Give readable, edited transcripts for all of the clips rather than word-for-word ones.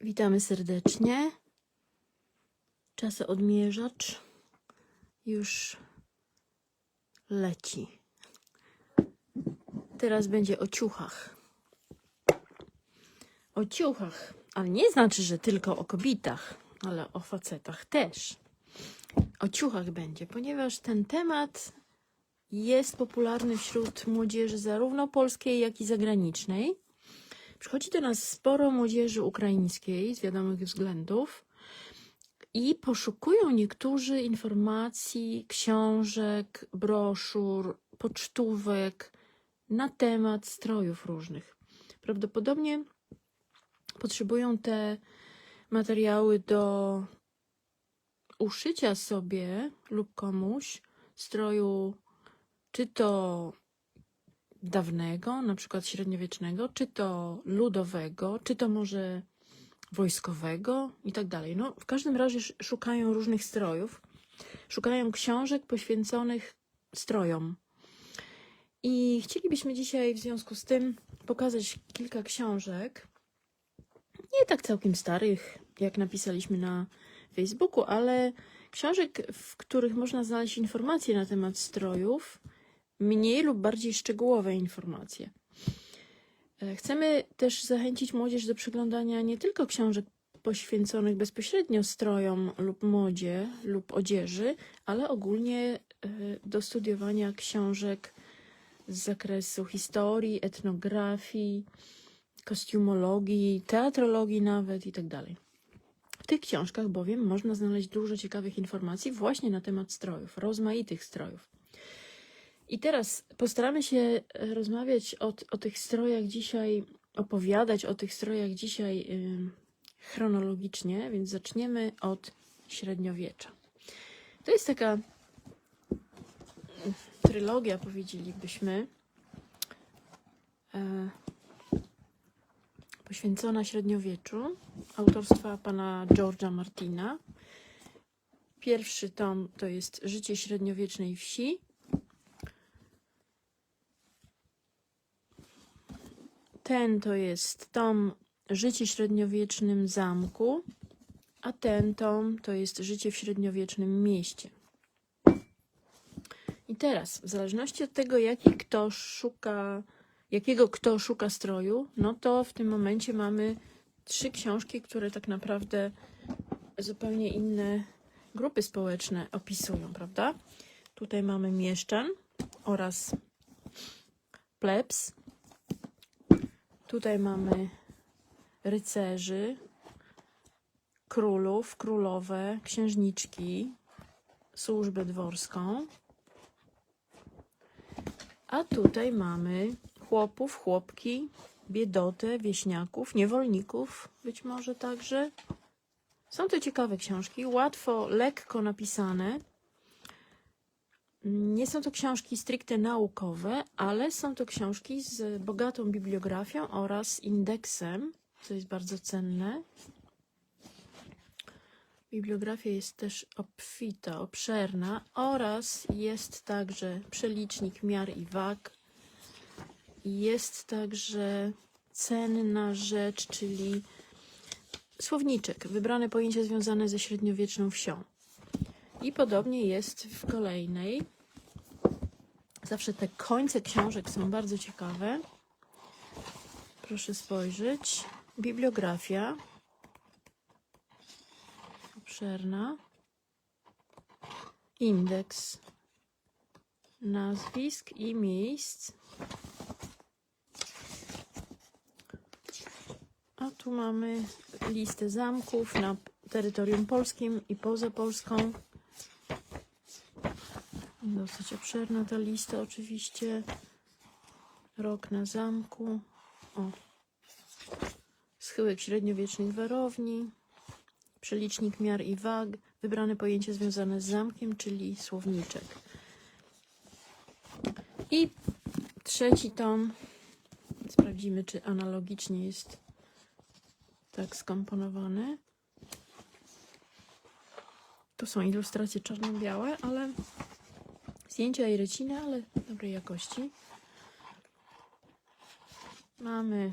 Witamy serdecznie. Czasoodmierzacz już leci. Teraz będzie o ciuchach. O ciuchach, ale nie znaczy, że tylko o kobietach, ale o facetach też. O ciuchach będzie, ponieważ ten temat jest popularny wśród młodzieży zarówno polskiej, jak i zagranicznej. Przychodzi do nas sporo młodzieży ukraińskiej z wiadomych względów i poszukują niektórzy informacji, książek, broszur, pocztówek na temat strojów różnych. Prawdopodobnie potrzebują te materiały do uszycia sobie lub komuś stroju, czy to dawnego, na przykład średniowiecznego, czy to ludowego, czy to może wojskowego i tak dalej. No, w każdym razie szukają różnych strojów, szukają książek poświęconych strojom. I chcielibyśmy dzisiaj w związku z tym pokazać kilka książek, nie tak całkiem starych, jak napisaliśmy na Facebooku, ale książek, w których można znaleźć informacje na temat strojów, mniej lub bardziej szczegółowe informacje. Chcemy też zachęcić młodzież do przeglądania nie tylko książek poświęconych bezpośrednio strojom lub modzie lub odzieży, ale ogólnie do studiowania książek z zakresu historii, etnografii, kostiumologii, teatrologii nawet itd. W tych książkach bowiem można znaleźć dużo ciekawych informacji właśnie na temat strojów, rozmaitych strojów. I teraz postaramy się rozmawiać o tych strojach dzisiaj, opowiadać o tych strojach dzisiaj chronologicznie, więc zaczniemy od średniowiecza. To jest taka trylogia, powiedzielibyśmy, poświęcona średniowieczu, autorstwa pana George'a Martina. Pierwszy tom to jest Życie średniowiecznej wsi. Ten to jest tom Życie w średniowiecznym zamku, a ten tom to jest Życie w średniowiecznym mieście. I teraz, w zależności od tego, jakiego kto szuka stroju, no to w tym momencie mamy 3 książki, które tak naprawdę zupełnie inne grupy społeczne opisują, prawda? Tutaj mamy mieszczan oraz plebs. Tutaj mamy rycerzy, królów, królowe, księżniczki, służbę dworską. A tutaj mamy chłopów, chłopki, biedotę, wieśniaków, niewolników być może także. Są to ciekawe książki, łatwo, lekko napisane. Nie są to książki stricte naukowe, ale są to książki z bogatą bibliografią oraz indeksem, co jest bardzo cenne. Bibliografia jest też obfita, obszerna oraz jest także przelicznik miar i wag. Jest także cenna rzecz, czyli słowniczek, wybrane pojęcia związane ze średniowieczną wsią. I podobnie jest w kolejnej. Zawsze te końce książek są bardzo ciekawe. Proszę spojrzeć. Bibliografia. Obszerna. Indeks nazwisk i miejsc. A tu mamy listę zamków na terytorium polskim i poza Polską. Dosyć obszerna ta lista oczywiście. Rok na zamku. O. Schyłek średniowiecznych warowni. Przelicznik miar i wag. Wybrane pojęcia związane z zamkiem, czyli słowniczek. I trzeci tom. Sprawdzimy, czy analogicznie jest tak skomponowany. Tu są ilustracje czarno-białe, ale zdjęcia i ryciny, ale dobrej jakości. Mamy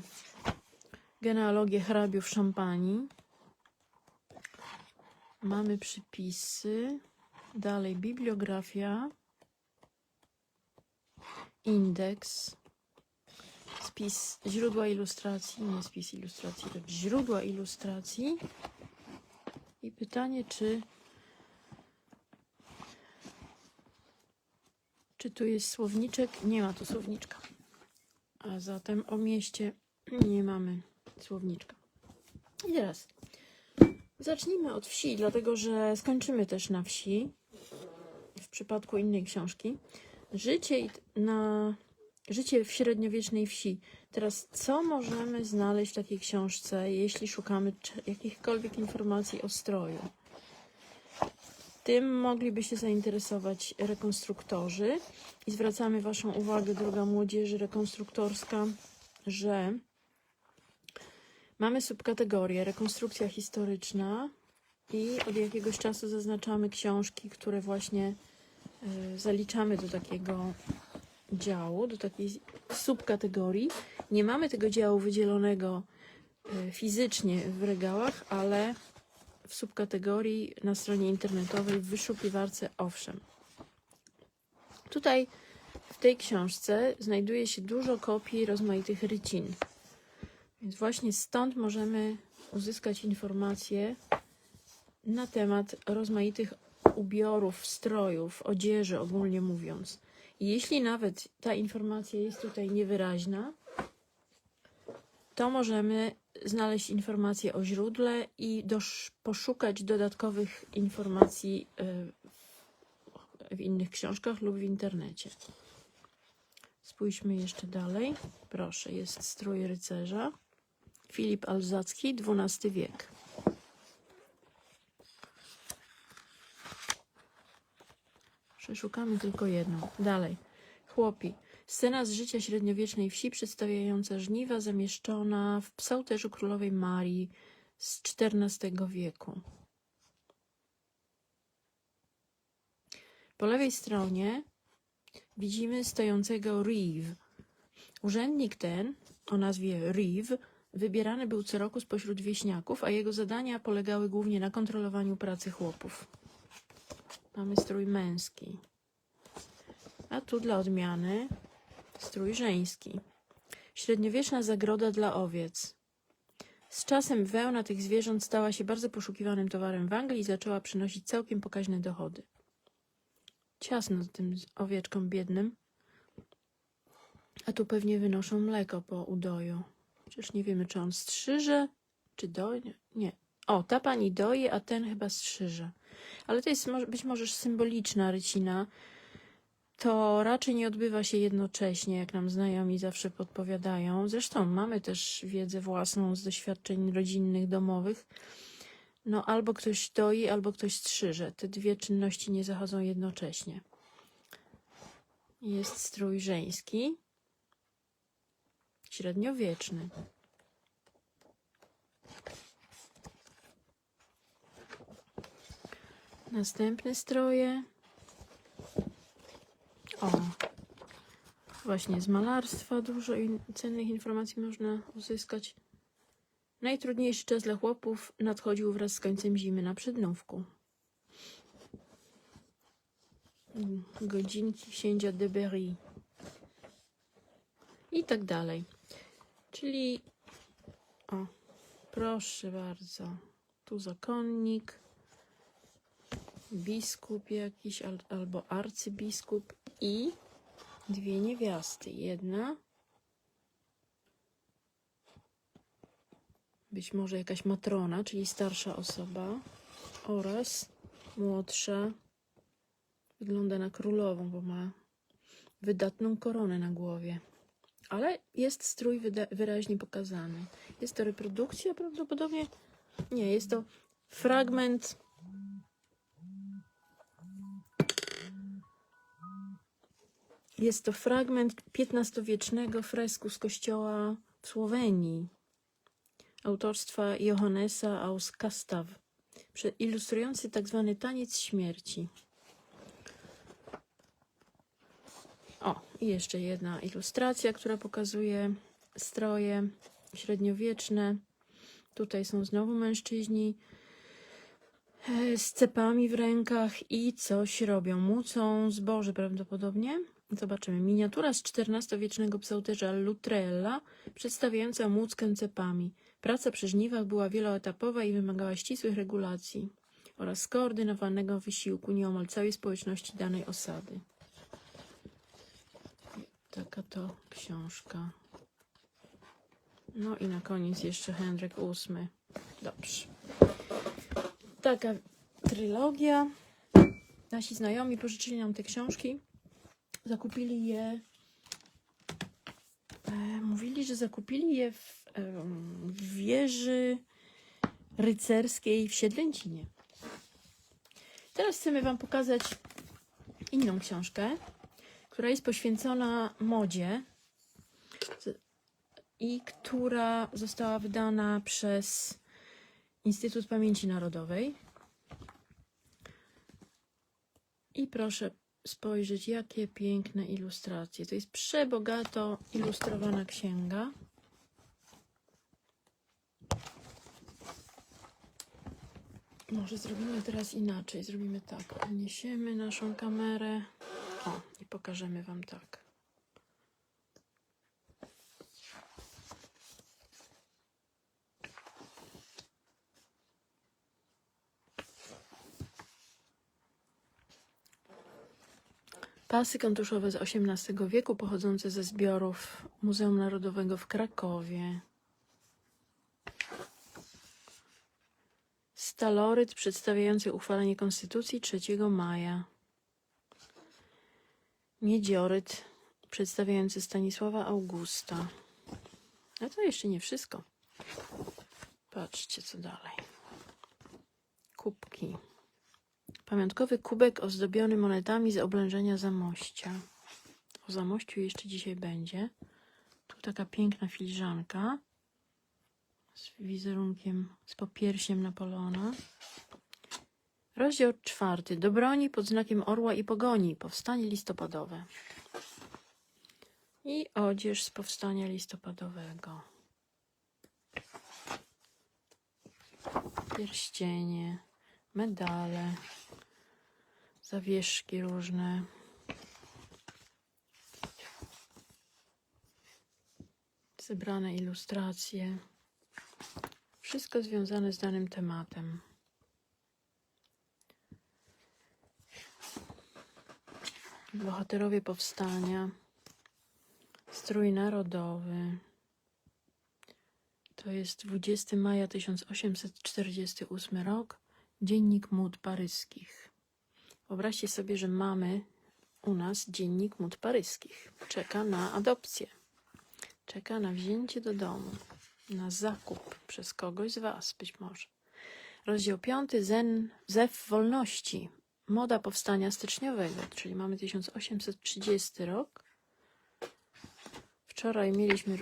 genealogię hrabiów Szampanii. Mamy przypisy. Dalej bibliografia. Indeks. Spis źródła ilustracji. Nie spis ilustracji, lecz źródła ilustracji. I pytanie, czy tu jest słowniczek? Nie ma tu słowniczka. A zatem o mieście nie mamy słowniczka. I teraz zacznijmy od wsi, dlatego że skończymy też na wsi. W przypadku innej książki. Życie w średniowiecznej wsi. Teraz co możemy znaleźć w takiej książce, jeśli szukamy jakichkolwiek informacji o stroju? Tym mogliby się zainteresować rekonstruktorzy. I zwracamy Waszą uwagę, droga młodzieży rekonstruktorska, że mamy subkategorię rekonstrukcja historyczna i od jakiegoś czasu zaznaczamy książki, które właśnie zaliczamy do takiego działu, do takiej subkategorii. Nie mamy tego działu wydzielonego fizycznie w regałach, ale w subkategorii na stronie internetowej w wyszukiwarce owszem. Tutaj w tej książce znajduje się dużo kopii rozmaitych rycin. Więc właśnie stąd możemy uzyskać informacje na temat rozmaitych ubiorów, strojów, odzieży ogólnie mówiąc. I jeśli nawet ta informacja jest tutaj niewyraźna, to możemy znaleźć informacje o źródle i poszukać dodatkowych informacji w innych książkach lub w internecie. Spójrzmy jeszcze dalej. Proszę, jest strój rycerza. Filip Alzacki, XII wiek. Przeszukamy tylko jedną. Dalej. Chłopi. Scena z życia średniowiecznej wsi przedstawiająca żniwa zamieszczona w psałterzu królowej Marii z XIV wieku. Po lewej stronie widzimy stojącego Reeve. Urzędnik ten, o nazwie Reeve, wybierany był co roku spośród wieśniaków, a jego zadania polegały głównie na kontrolowaniu pracy chłopów. Mamy strój męski. A tu dla odmiany strój żeński. Średniowieczna zagroda dla owiec. Z czasem wełna tych zwierząt stała się bardzo poszukiwanym towarem w Anglii i zaczęła przynosić całkiem pokaźne dochody. Ciasno tym owieczkom biednym. A tu pewnie wynoszą mleko po udoju. Przecież nie wiemy, czy on strzyże, czy doi. Nie. O, ta pani doi, a ten chyba strzyże. Ale to jest być może symboliczna rycina. To raczej nie odbywa się jednocześnie, jak nam znajomi zawsze podpowiadają. Zresztą mamy też wiedzę własną z doświadczeń rodzinnych, domowych. No albo ktoś doi, albo ktoś strzyże. Te dwie czynności nie zachodzą jednocześnie. Jest strój żeński, średniowieczny. Następne stroje. O, właśnie z malarstwa dużo cennych informacji można uzyskać. Najtrudniejszy czas dla chłopów nadchodził wraz z końcem zimy na Przednówku. Godzinki księcia de Berry. I tak dalej. Czyli, o, proszę bardzo, tu zakonnik, biskup jakiś albo arcybiskup i dwie niewiasty. Jedna, być może jakaś matrona, czyli starsza osoba, oraz młodsza, wygląda na królową, bo ma wydatną koronę na głowie. Ale jest strój wyraźnie pokazany. Jest to reprodukcja prawdopodobnie? Nie, jest to fragment XV-wiecznego fresku z kościoła w Słowenii autorstwa Johannesa aus Kastav, ilustrujący tzw. taniec śmierci. O, i jeszcze jedna ilustracja, która pokazuje stroje średniowieczne. Tutaj są znowu mężczyźni z cepami w rękach i coś robią. Mucą zboże prawdopodobnie. Zobaczymy. Miniatura z XIV-wiecznego psałterza Lutrella przedstawiająca muckę cepami. Praca przy żniwach była wieloetapowa i wymagała ścisłych regulacji oraz skoordynowanego wysiłku nieomal całej społeczności danej osady. Taka to książka. No i na koniec jeszcze Henryk VIII. Dobrze. Taka trylogia. Nasi znajomi pożyczyli nam te książki. Zakupili je. Mówili, że zakupili je w wieży rycerskiej w Siedlęcinie. Teraz chcemy wam pokazać inną książkę, która jest poświęcona modzie i która została wydana przez Instytut Pamięci Narodowej. I proszę spojrzeć, jakie piękne ilustracje. To jest przebogato ilustrowana księga. Może zrobimy teraz inaczej. Zrobimy tak. Podniesiemy naszą kamerę. O, i pokażemy wam tak. Pasy kantuszowe z XVIII wieku pochodzące ze zbiorów Muzeum Narodowego w Krakowie. Staloryt przedstawiający uchwalenie Konstytucji 3 maja. Miedzioryt przedstawiający Stanisława Augusta. A to jeszcze nie wszystko. Patrzcie, co dalej. Kubki. Pamiątkowy kubek ozdobiony monetami z oblężenia Zamościa. O Zamościu jeszcze dzisiaj będzie. Tu taka piękna filiżanka z wizerunkiem, z popiersiem Napoleona. Rozdział 4. Do broni pod znakiem orła i pogoni. Powstanie listopadowe. I odzież z powstania listopadowego. Pierścienie, medale, zawieszki różne. Zebrane ilustracje. Wszystko związane z danym tematem. Bohaterowie powstania. Strój narodowy. To jest 20 maja 1848 rok. Dziennik Mód Paryskich. Wyobraźcie sobie, że mamy u nas Dziennik Mód Paryskich. Czeka na adopcję. Czeka na wzięcie do domu. Na zakup przez kogoś z was, być może. Rozdział 5. Zew wolności. Moda powstania styczniowego, czyli mamy 1830 rok. Wczoraj mieliśmy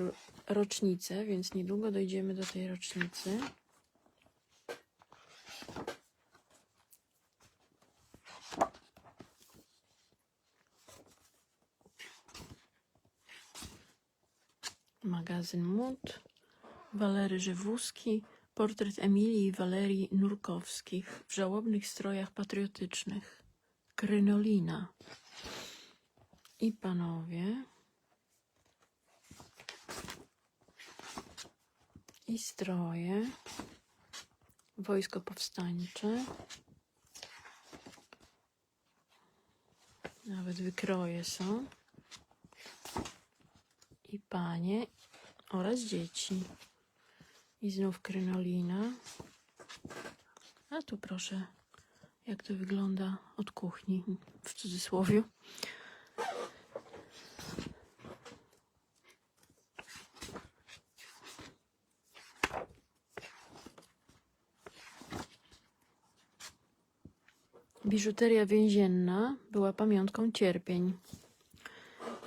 rocznicę, więc niedługo dojdziemy do tej rocznicy. Magazyn Mód. Walery Żywuski. Portret Emilii i Walerii Nurkowskich w żałobnych strojach patriotycznych. Krynolina. I panowie. I stroje. Wojsko powstańcze. Nawet wykroje są. I panie oraz dzieci. I znów krynolina. A tu proszę, jak to wygląda od kuchni, w cudzysłowie. Biżuteria więzienna była pamiątką cierpień.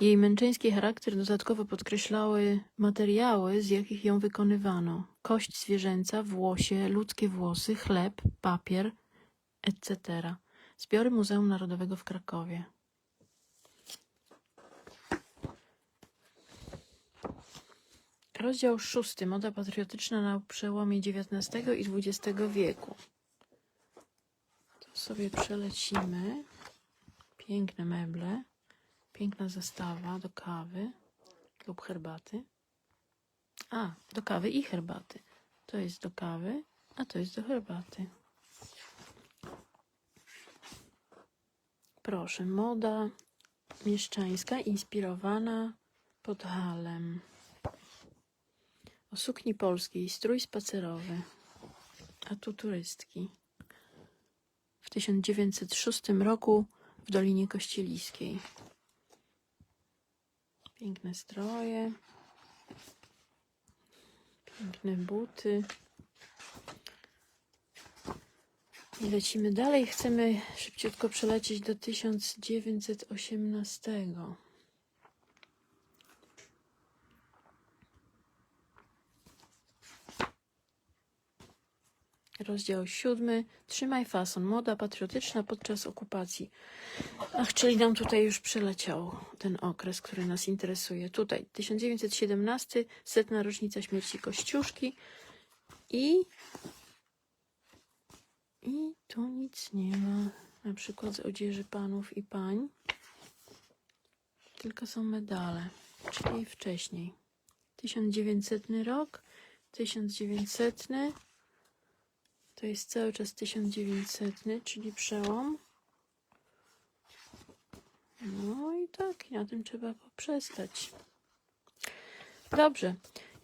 Jej męczeński charakter dodatkowo podkreślały materiały, z jakich ją wykonywano. Kość zwierzęca, włosie, ludzkie włosy, chleb, papier, etc. Zbiory Muzeum Narodowego w Krakowie. Rozdział 6. Moda patriotyczna na przełomie XIX i XX wieku. sobie przelecimy. Piękne meble, piękna zastawa do kawy lub herbaty. A, do kawy i herbaty. To jest do kawy, a to jest do herbaty. Proszę, moda mieszczańska inspirowana Podhalem. O sukni polskiej, strój spacerowy. A tu turystki. W 1906 roku w Dolinie Kościeliskiej. Piękne stroje. Piękne buty. I lecimy dalej. Chcemy szybciutko przelecieć do 1918. Rozdział 7. Trzymaj fason. Moda patriotyczna podczas okupacji. Ach, czyli nam tutaj już przeleciał ten okres, który nas interesuje. Tutaj 1917, 100. rocznica śmierci Kościuszki i tu nic nie ma. Na przykład z odzieży panów i pań. Tylko są medale, czyli wcześniej. 1900 rok, 1900. To jest cały czas 1900, czyli przełom. No i tak, na tym trzeba poprzestać. Dobrze,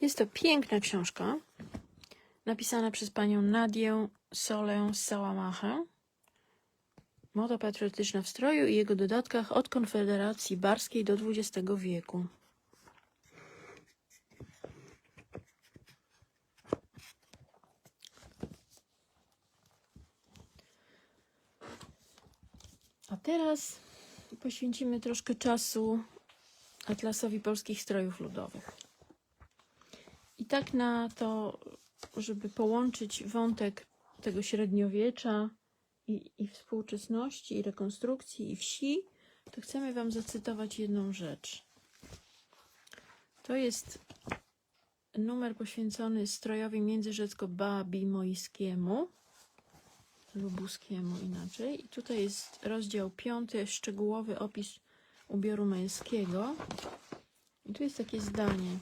jest to piękna książka, napisana przez panią Nadię Solę Sałamachę. Moda patriotyczna w stroju i jego dodatkach od Konfederacji Barskiej do XX wieku. A teraz poświęcimy troszkę czasu Atlasowi Polskich Strojów Ludowych. I tak na to, żeby połączyć wątek tego średniowiecza i współczesności, i rekonstrukcji, i wsi, to chcemy wam zacytować jedną rzecz. To jest numer poświęcony strojowi międzyrzecko-babimojskiemu, lubuskiemu inaczej. I tutaj jest rozdział 5, szczegółowy opis ubioru męskiego. I tu jest takie zdanie.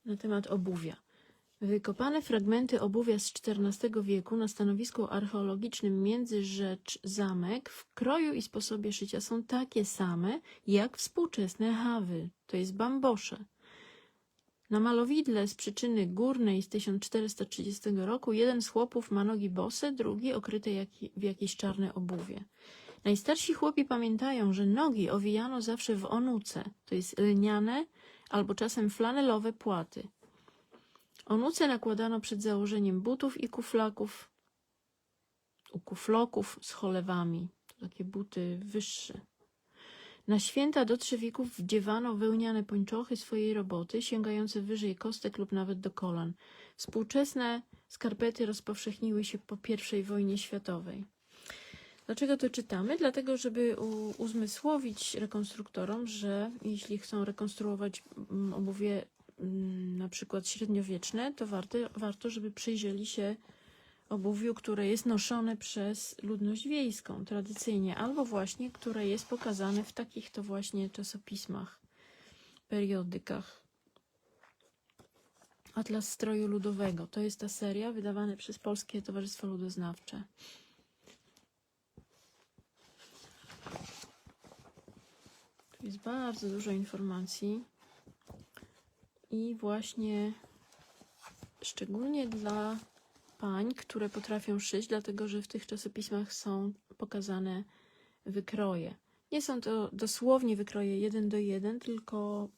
Na temat obuwia. Wykopane fragmenty obuwia z XIV wieku na stanowisku archeologicznym Międzyrzecz-Zamek w kroju i sposobie szycia są takie same jak współczesne hawy, to jest bambosze. Na malowidle z przyczyny górnej z 1430 roku jeden z chłopów ma nogi bose, drugi okryte w jakieś czarne obuwie. Najstarsi chłopi pamiętają, że nogi owijano zawsze w onuce, to jest lniane albo czasem flanelowe płaty. Onuce nakładano przed założeniem butów i kufloków z cholewami. To takie buty wyższe. Na święta do trzewików wdziewano wełniane pończochy swojej roboty, sięgające wyżej kostek lub nawet do kolan. Współczesne skarpety rozpowszechniły się po I wojnie światowej. Dlaczego to czytamy? Dlatego, żeby uzmysłowić rekonstruktorom, że jeśli chcą rekonstruować obuwie na przykład średniowieczne, to warto, żeby przyjrzeli się obuwiu, które jest noszone przez ludność wiejską tradycyjnie, albo właśnie, które jest pokazane w takich to właśnie czasopismach, periodykach. Atlas Stroju Ludowego. To jest ta seria wydawana przez Polskie Towarzystwo Ludoznawcze. Tu jest bardzo dużo informacji i właśnie szczególnie dla pań, które potrafią szyć, dlatego że w tych czasopismach są pokazane wykroje. Nie są to dosłownie wykroje 1 do 1, tylko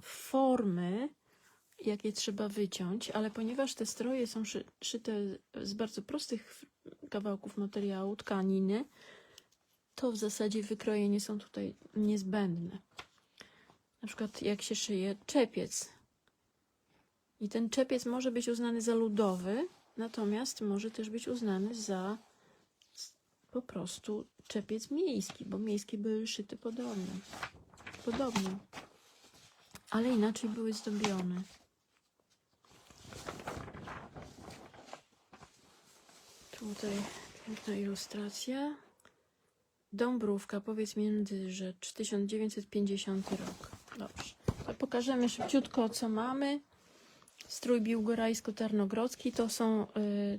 formy, jakie trzeba wyciąć, ale ponieważ te stroje są szyte z bardzo prostych kawałków materiału, tkaniny, to w zasadzie wykroje nie są tutaj niezbędne. Na przykład jak się szyje czepiec. I ten czepiec może być uznany za ludowy, natomiast może też być uznany za po prostu czepiec miejski, bo miejskie były szyte podobnie, ale inaczej były zdobione. Tutaj piękna ilustracja. Dąbrówka, powiedz międzyrzecz, 1950 rok. Dobrze, to pokażemy szybciutko, co mamy. Strój biłgorajsko-tarnogrodzki to są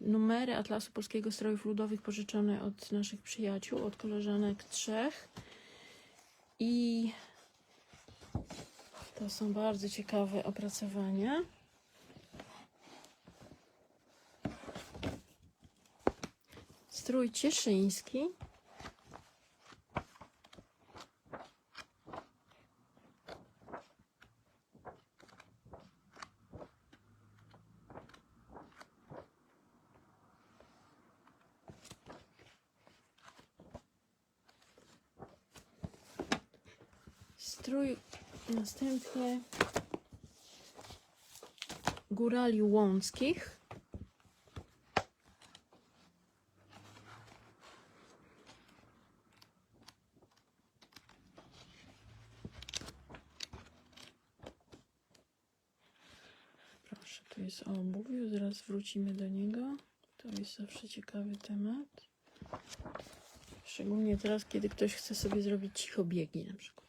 numery Atlasu Polskiego Strojów Ludowych pożyczone od naszych przyjaciół, od koleżanek 3. I to są bardzo ciekawe opracowania. Strój cieszyński. Strój następnie górali łąckich. Proszę, tu jest o obuwiu, zaraz wrócimy do niego. To jest zawsze ciekawy temat. Szczególnie teraz, kiedy ktoś chce sobie zrobić cichobiegi na przykład.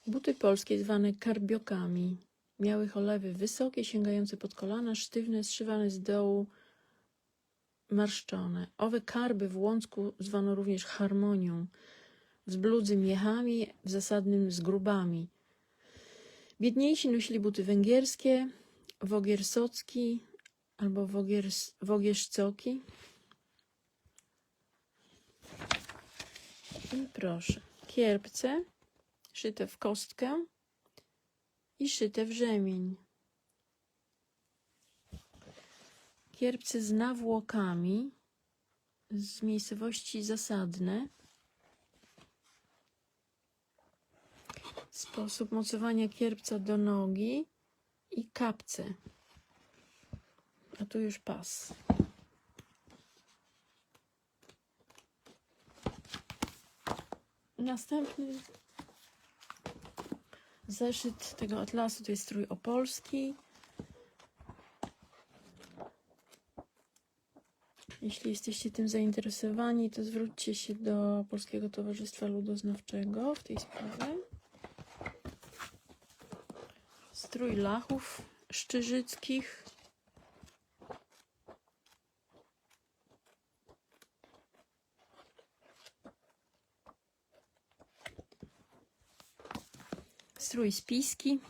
Buty polskie zwane karbiokami. Miały cholewy wysokie, sięgające pod kolana, sztywne, zszywane z dołu, marszczone. Owe karby w Łącku zwano również harmonią, z bludzy miechami, w zasadnym z grubami. Biedniejsi nosili buty węgierskie, wogiersocki albo wogierzcoki. I proszę, kierpce szyte w kostkę i szyte w rzemień. Kierpce z nawłokami z miejscowości Zasadne. Sposób mocowania kierpca do nogi i kapce. A tu już pas. Następny zeszyt tego atlasu to jest strój opolski. Jeśli jesteście tym zainteresowani, to zwróćcie się do Polskiego Towarzystwa Ludoznawczego w tej sprawie. Strój lachów szczyżyckich. Strój spiski.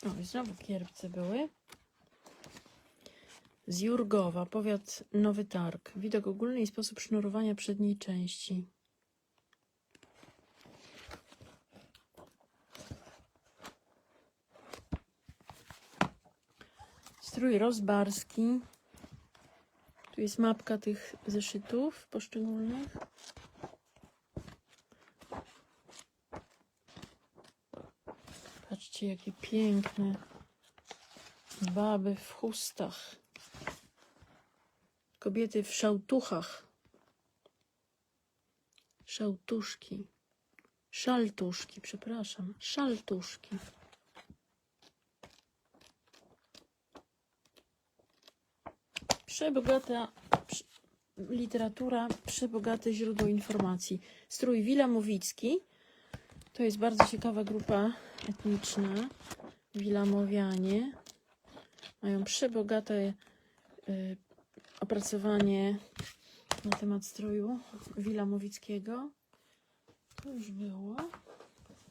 O, i znowu kierpce były. Z Jurgowa, powiat Nowy Targ. Widok ogólny i sposób sznurowania przedniej części. Strój rozbarski. Tu jest mapka tych zeszytów poszczególnych. Patrzcie, jakie piękne baby w chustach. Kobiety w szałtuchach. Szałtuszki. Szaltuszki, przepraszam. Szaltuszki. Przebogata literatura, przebogate źródło informacji. Strój Wilamowicki. To jest bardzo ciekawa grupa etniczna. Wilamowianie. Mają przebogate opracowanie na temat stroju Wilamowickiego. To już było.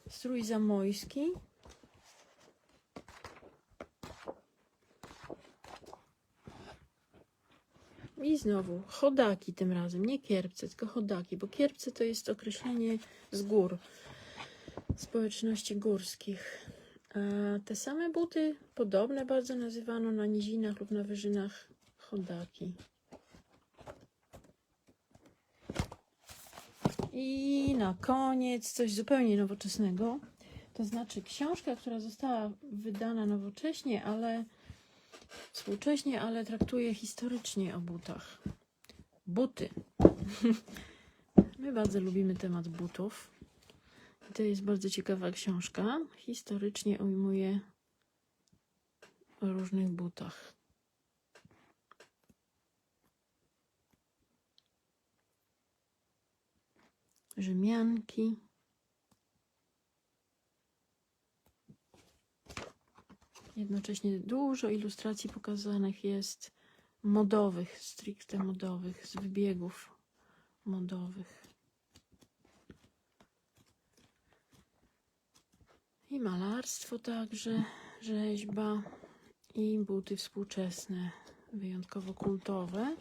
Strój zamojski. I znowu chodaki tym razem, nie kierpce, tylko chodaki, bo kierpce to jest określenie z gór, społeczności górskich. A te same buty, podobne bardzo, nazywano na nizinach lub na wyżynach chodaki. I na koniec coś zupełnie nowoczesnego, to znaczy książka, która została wydana nowocześnie, współcześnie, ale traktuje historycznie o butach. Buty. My bardzo lubimy temat butów. To jest bardzo ciekawa książka. Historycznie ujmuje o różnych butach. Rzymianki. Jednocześnie dużo ilustracji pokazanych jest modowych, stricte modowych, z wybiegów modowych. I malarstwo także, rzeźba i buty współczesne, wyjątkowo kultowe.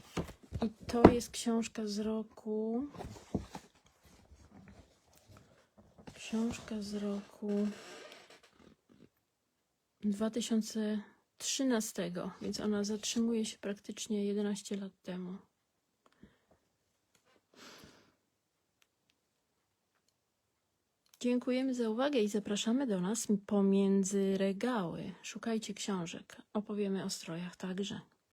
I to jest książka z roku 2013, więc ona zatrzymuje się praktycznie 11 lat temu. Dziękujemy za uwagę i zapraszamy do nas pomiędzy regały. Szukajcie książek. Opowiemy o strojach także.